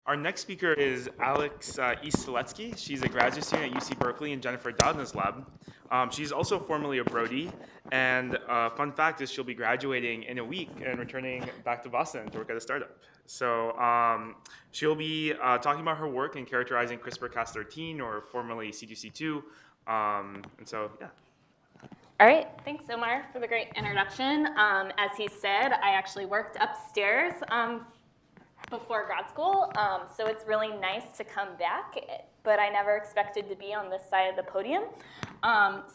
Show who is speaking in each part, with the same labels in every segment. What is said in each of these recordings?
Speaker 1: Our next speaker is Alex East-Seletsky. She's a graduate student at UC Berkeley in Jennifer Doudna's lab. She's also formerly a Brody, and fun fact is she'll be graduating in a week and returning back to Boston to work at a startup. So she'll be talking about her work in characterizing CRISPR-Cas13, or formerly C2C2. And so, yeah.
Speaker 2: All right, thanks, Omar, for the great introduction. As he said, I actually worked upstairs before grad school, so it's really nice to come back, but I never expected to be on this side of the podium.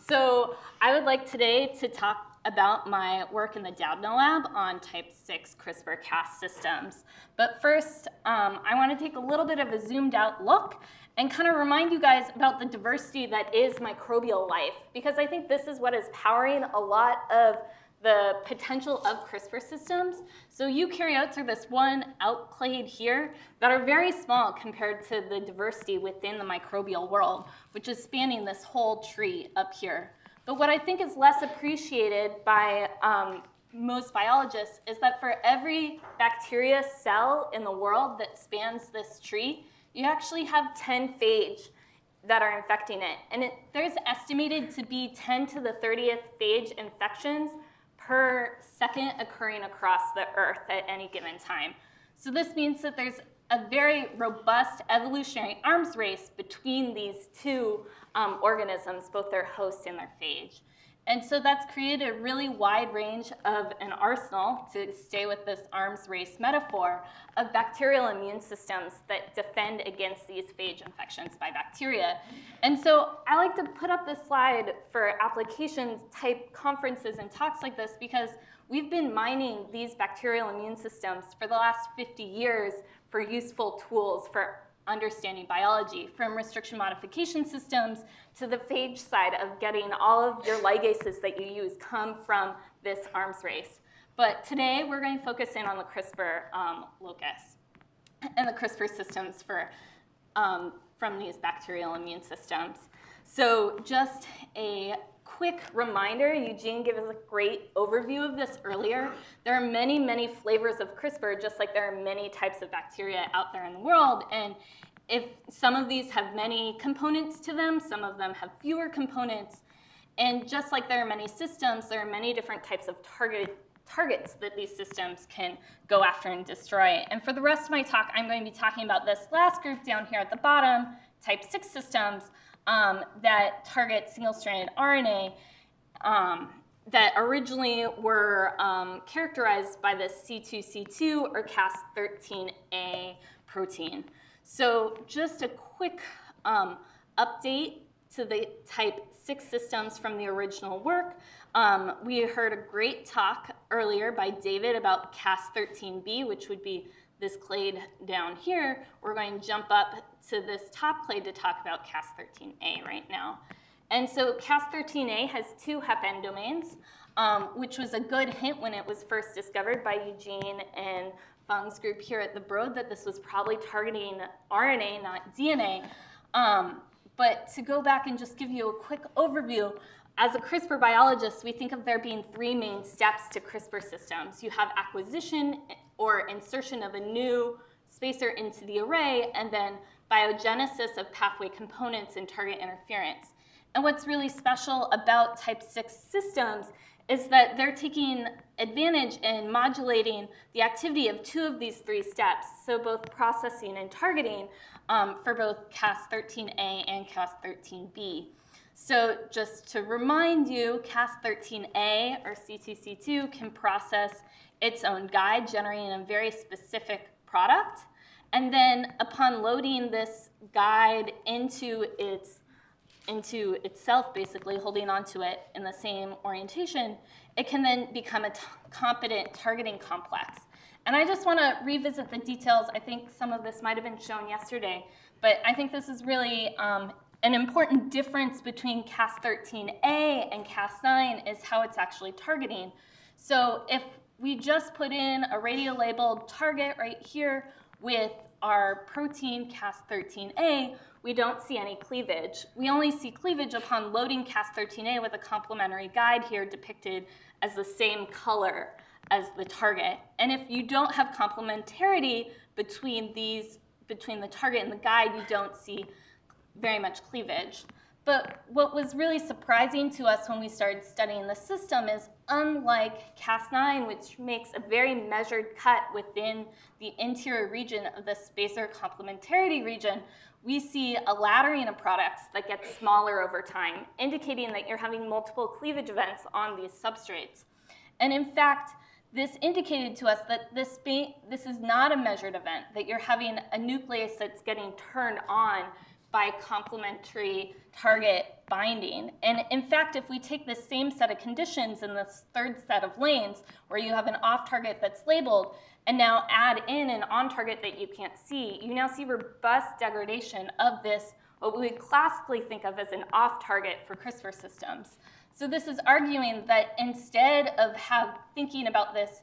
Speaker 2: So I would like today to talk about my work in the Doudna Lab on type 6 CRISPR-Cas systems. But first, I want to take a little bit of a zoomed out look and kind of remind you guys about the diversity that is microbial life, because I think this is what is powering a lot of the potential of CRISPR systems. So eukaryotes are this one outclade here that are very small compared to the diversity within the microbial world, which is spanning this whole tree up here. But what I think is less appreciated by most biologists is that for every bacteria cell in the world that spans this tree, you actually have 10 phage that are infecting it. And there's estimated to be 10 to the 30th phage infections per second occurring across the Earth at any given time. So this means that there's a very robust evolutionary arms race between these two organisms, both their host and their phage. And so that's created a really wide range of an arsenal, to stay with this arms race metaphor, of bacterial immune systems that defend against these phage infections by bacteria. And so I like to put up this slide for applications type conferences and talks like this because we've been mining these bacterial immune systems for the last 50 years for useful tools for understanding biology, from restriction modification systems to the phage side of getting all of your ligases that you use come from this arms race. But today we're going to focus in on the CRISPR locus and the CRISPR systems from these bacterial immune systems. So just a quick reminder, Eugene gave us a great overview of this earlier. There are many, many flavors of CRISPR, just like there are many types of bacteria out there in the world. And if some of these have many components to them, some of them have fewer components. And just like there are many systems, there are many different types of targets that these systems can go after and destroy. And for the rest of my talk, I'm going to be talking about this last group down here at the bottom, type 6 systems, that target single-stranded RNA that originally were characterized by the C2C2 or Cas13a protein. So just a quick update to the type 6 systems from the original work. We heard a great talk earlier by David about Cas13b, which would be this clade down here. We're going to jump up to this top clade to talk about Cas13a right now. And so Cas13a has 2 hepN domains, which was a good hint when it was first discovered by Eugene and Feng's group here at the Broad that this was probably targeting RNA, not DNA. But to go back and just give you a quick overview, as a CRISPR biologist, we think of there being 3 main steps to CRISPR systems. You have acquisition or insertion of a new spacer into the array, and then biogenesis of pathway components and target interference. And what's really special about type 6 systems is that they're taking advantage in modulating the activity of 2 of these 3 steps, so both processing and targeting for both Cas13a and Cas13b. So just to remind you, Cas13a, or C2C2, can process its own guide, generating a very specific product. And then upon loading this guide into itself, basically holding onto it in the same orientation, it can then become a competent targeting complex. And I just want to revisit the details. I think some of this might have been shown yesterday, but I think this is really an important difference between Cas13a and Cas9 is how it's actually targeting. So if we just put in a radiolabeled target right here with our protein Cas13a, we don't see any cleavage. We only see cleavage upon loading Cas13a with a complementary guide here depicted as the same color as the target. And if you don't have complementarity between these between the target and the guide, you don't see very much cleavage. But what was really surprising to us when we started studying the system is, unlike Cas9, which makes a very measured cut within the interior region of the spacer complementarity region, we see a laddering of products that gets smaller over time, indicating that you're having multiple cleavage events on these substrates. And in fact, this indicated to us that this is not a measured event, that you're having a nuclease that's getting turned on by complementary target binding. And in fact, if we take the same set of conditions in this third set of lanes, where you have an off-target that's labeled, and now add in an on-target that you can't see, you now see robust degradation of this, what we would classically think of as an off-target for CRISPR systems. So this is arguing that instead of thinking about this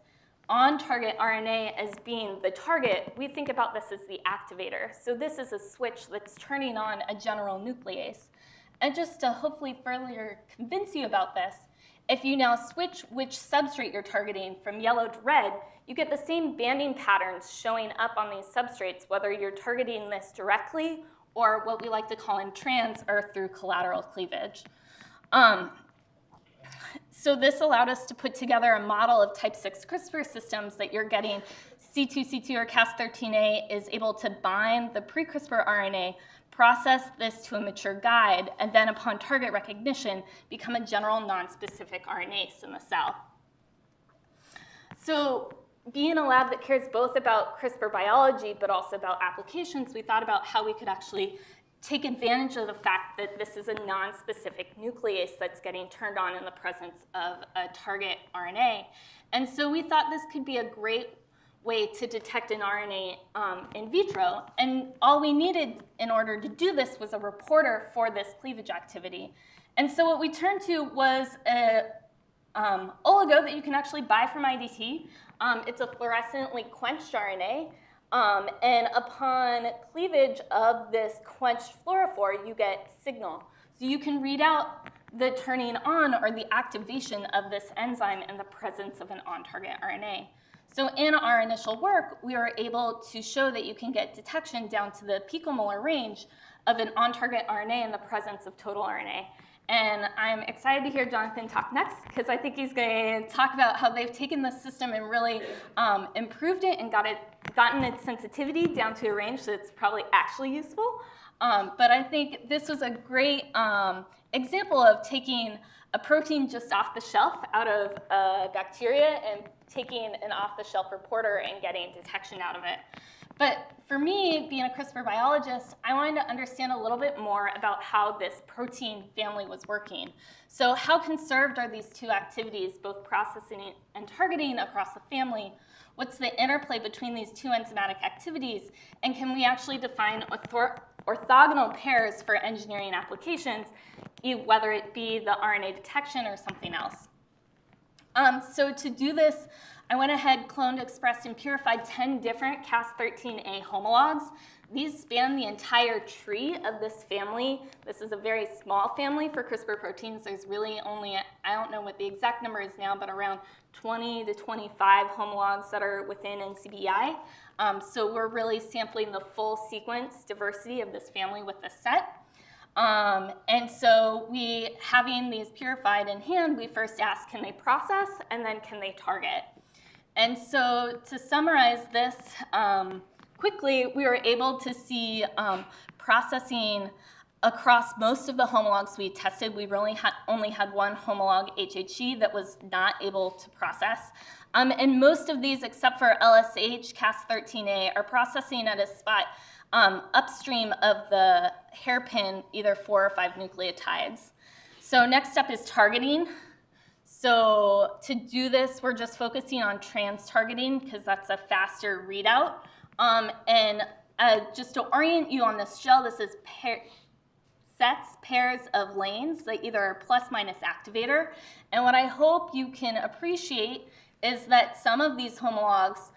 Speaker 2: on-target RNA as being the target, we think about this as the activator. So this is a switch that's turning on a general nuclease. And just to hopefully further convince you about this, if you now switch which substrate you're targeting from yellow to red, you get the same banding patterns showing up on these substrates, whether you're targeting this directly or what we like to call in trans or through collateral cleavage. So this allowed us to put together a model of type 6 CRISPR systems that you're getting C2C2 or Cas13a is able to bind the pre-CRISPR RNA, process this to a mature guide, and then upon target recognition, become a general non-specific RNase in the cell. So being a lab that cares both about CRISPR biology but also about applications, we thought about how we could actually take advantage of the fact that this is a non-specific nuclease that's getting turned on in the presence of a target RNA. And so we thought this could be a great way to detect an RNA in vitro. And all we needed in order to do this was a reporter for this cleavage activity. And so what we turned to was a oligo that you can actually buy from IDT. It's a fluorescently quenched RNA. And upon cleavage of this quenched fluorophore, you get signal. So you can read out the turning on or the activation of this enzyme in the presence of an on-target RNA. So in our initial work, we were able to show that you can get detection down to the picomolar range of an on-target RNA in the presence of total RNA. And I'm excited to hear Jonathan talk next, because I think he's going to talk about how they've taken this system and really improved it and gotten its sensitivity down to a range that's probably actually useful. But I think this was a great example of taking a protein just off the shelf out of bacteria and taking an off-the-shelf reporter and getting detection out of it. But for me, being a CRISPR biologist, I wanted to understand a little bit more about how this protein family was working. So how conserved are these two activities, both processing and targeting across the family? What's the interplay between these two enzymatic activities? And can we actually define orthogonal pairs for engineering applications, whether it be the RNA detection or something else? So to do this, I went ahead, cloned, expressed, and purified 10 different Cas13a homologs. These span the entire tree of this family. This is a very small family for CRISPR proteins. There's really only, I don't know what the exact number is now, but around 20 to 25 homologs that are within NCBI. So we're really sampling the full sequence diversity of this family with this set. And so having these purified in hand, we first asked, can they process, and then can they target? And so to summarize this quickly, we were able to see processing across most of the homologs we tested. We really only had one homolog, HHE, that was not able to process. And most of these, except for LSH, Cas13a, are processing at a spot upstream of the hairpin, either 4 or 5 nucleotides. So next up is targeting. So to do this, we're just focusing on trans targeting because that's a faster readout. And just to orient you on this gel, this is pairs of lanes that either are plus minus activator. And what I hope you can appreciate is that some of these homologs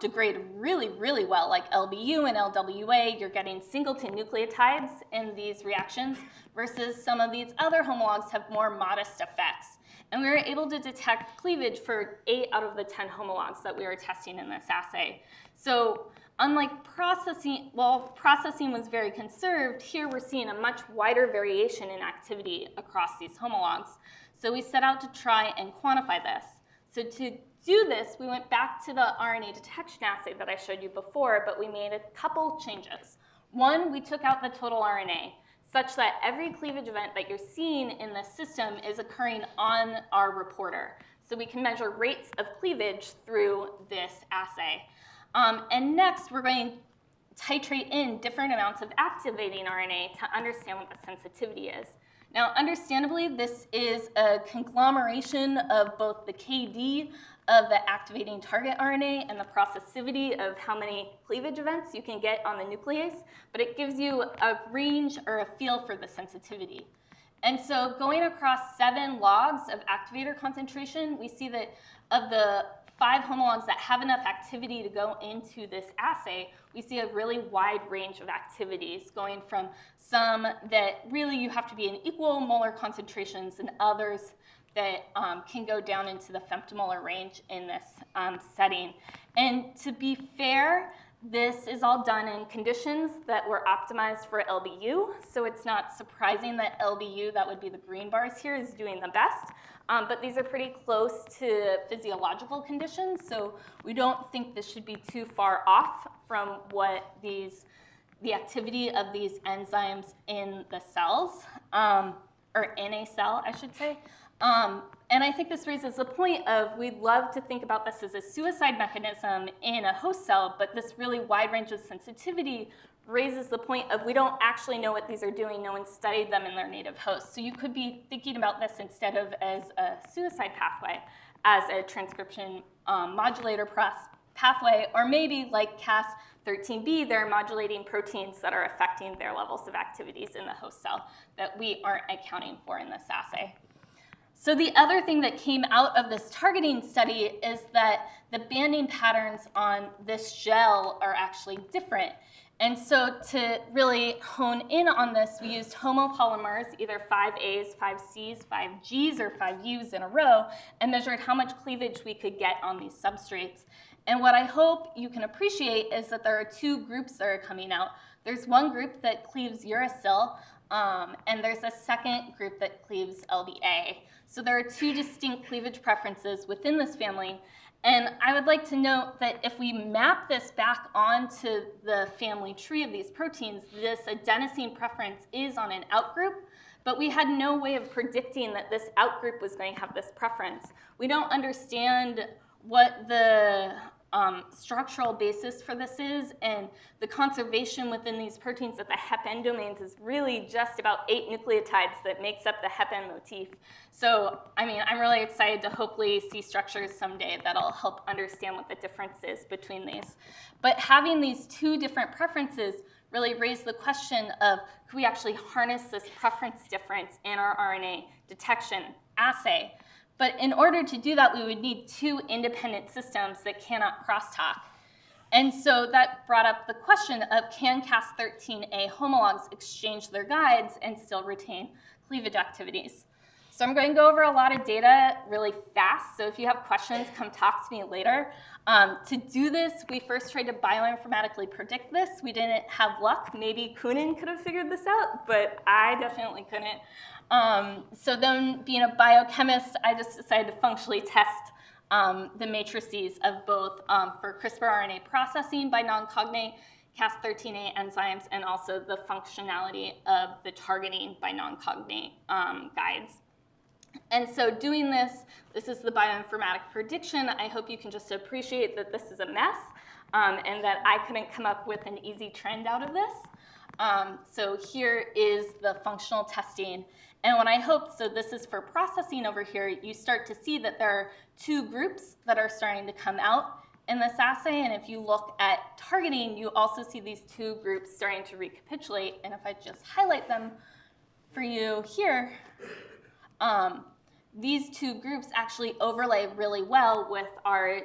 Speaker 2: degrade really, really well, like LBU and LWA. You're getting singleton nucleotides in these reactions, versus some of these other homologs have more modest effects. And we were able to detect cleavage for 8 out of the 10 homologs that we were testing in this assay. So unlike processing, while processing was very conserved, here we're seeing a much wider variation in activity across these homologs. So we set out to try and quantify this. So to do this, we went back to the RNA detection assay that I showed you before, but we made a couple changes. One, we took out the total RNA, such that every cleavage event that you're seeing in the system is occurring on our reporter. So we can measure rates of cleavage through this assay. And next, we're going to titrate in different amounts of activating RNA to understand what the sensitivity is. Now, understandably, this is a conglomeration of both the KD of the activating target RNA and the processivity of how many cleavage events you can get on the nuclease, but it gives you a range or a feel for the sensitivity. And so going across 7 logs of activator concentration, we see that of the 5 homologs that have enough activity to go into this assay, we see a really wide range of activities, going from some that really you have to be in equal molar concentrations and others that can go down into the femtomolar range in this setting. And to be fair, this is all done in conditions that were optimized for LBU, so it's not surprising that LBU, that would be the green bars here, is doing the best. But these are pretty close to physiological conditions, so we don't think this should be too far off from what the activity of these enzymes in the cells, or in a cell, I should say. And I think this raises the point of we'd love to think about this as a suicide mechanism in a host cell, but this really wide range of sensitivity raises the point of we don't actually know what these are doing. No one studied them in their native host. So you could be thinking about this instead of as a suicide pathway, as a transcription modulator pathway, or maybe like Cas13b, they're modulating proteins that are affecting their levels of activities in the host cell that we aren't accounting for in this assay. So the other thing that came out of this targeting study is that the banding patterns on this gel are actually different. And so to really hone in on this, we used homopolymers, either 5As, 5Cs, 5Gs, or 5Us in a row, and measured how much cleavage we could get on these substrates. And what I hope you can appreciate is that there are 2 groups that are coming out. There's one group that cleaves uracil, and there's a second group that cleaves LBA. So there are 2 distinct cleavage preferences within this family. And I would like to note that if we map this back onto the family tree of these proteins, this adenosine preference is on an outgroup, but we had no way of predicting that this outgroup was going to have this preference. We don't understand what the structural basis for this is, and the conservation within these proteins at the hep-N domains is really just about 8 nucleotides that makes up the hep-N motif. So, I mean, I'm really excited to hopefully see structures someday that'll help understand what the difference is between these. But having these 2 different preferences really raised the question of, could we actually harness this preference difference in our RNA detection assay? But in order to do that, we would need 2 independent systems that cannot crosstalk. And so that brought up the question of, can Cas13a homologs exchange their guides and still retain cleavage activities? So I'm going to go over a lot of data really fast. So if you have questions, come talk to me later. To do this, we first tried to bioinformatically predict this. We didn't have luck. Maybe Kunin could have figured this out, but I definitely couldn't. So then, being a biochemist, I just decided to functionally test the matrices of both for CRISPR RNA processing by non-cognate Cas13a enzymes, and also the functionality of the targeting by non-cognate guides. And so doing this is the bioinformatic prediction. I hope you can just appreciate that this is a mess, and that I couldn't come up with an easy trend out of this. So here is the functional testing. And what I hope, so this is for processing over here, you start to see that there are 2 groups that are starting to come out in this assay. And if you look at targeting, you also see these 2 groups starting to recapitulate. And if I just highlight them for you here, these 2 groups actually overlay really well with our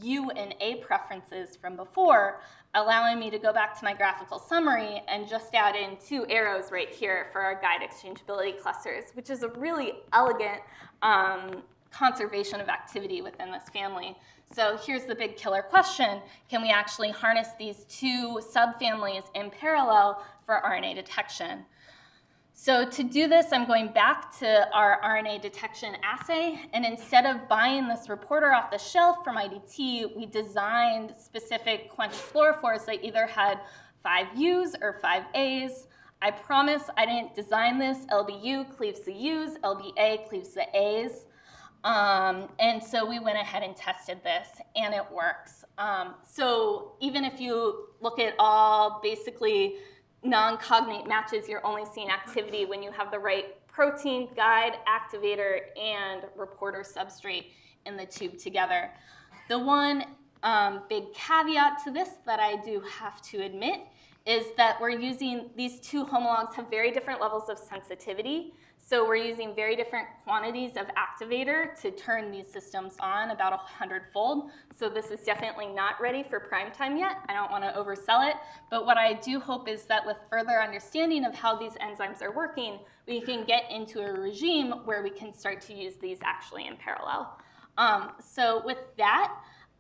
Speaker 2: U and A preferences from before, allowing me to go back to my graphical summary and just add in 2 arrows right here for our guide exchangeability clusters, which is a really elegant conservation of activity within this family. So here's the big killer question. Can we actually harness these two subfamilies in parallel for RNA detection? So to do this, I'm going back to our RNA detection assay, and instead of buying this reporter off the shelf from IDT, we designed specific quenched fluorophores that either had 5 U's or 5 A's. I promise I didn't design this. LBU cleaves the U's, LBA cleaves the A's. And so we went ahead and tested this, and it works. So even if you look at all basically non-cognate matches, you're only seeing activity when you have the right protein, guide, activator, and reporter substrate in the tube together. The one big caveat to this that I do have to admit is that we're using, these two homologs have very different levels of sensitivity. So we're using very different quantities of activator to turn these systems on, about 100-fold. So this is definitely not ready for prime time yet. I don't want to oversell it. But what I do hope is that with further understanding of how these enzymes are working, we can get into a regime where we can start to use these actually in parallel. So with that,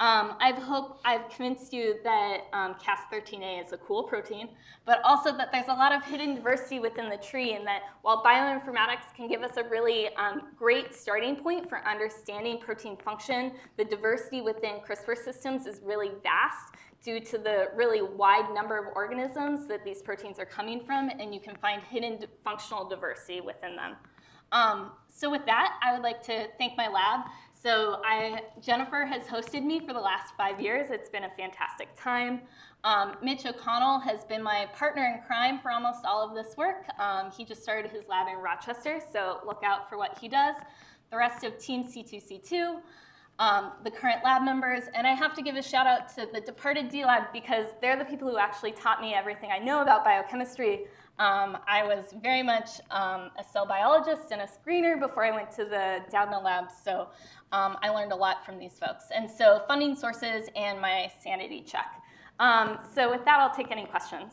Speaker 2: I've convinced you that Cas13a is a cool protein, but also that there's a lot of hidden diversity within the tree, and that while bioinformatics can give us a really great starting point for understanding protein function, the diversity within CRISPR systems is really vast due to the really wide number of organisms that these proteins are coming from, and you can find hidden functional diversity within them. So with that, I would like to thank my lab. So Jennifer has hosted me for the last 5 years. It's been a fantastic time. Mitch O'Connell has been my partner in crime for almost all of this work. He just started his lab in Rochester, so look out for what he does. The rest of Team C2C2, the current lab members, and I have to give a shout out to the departed D-Lab because they're the people who actually taught me everything I know about biochemistry. I was very much a cell biologist and a screener before I went to the Doudna Lab, so I learned a lot from these folks. And so funding sources and my sanity check. So with that, I'll take any questions.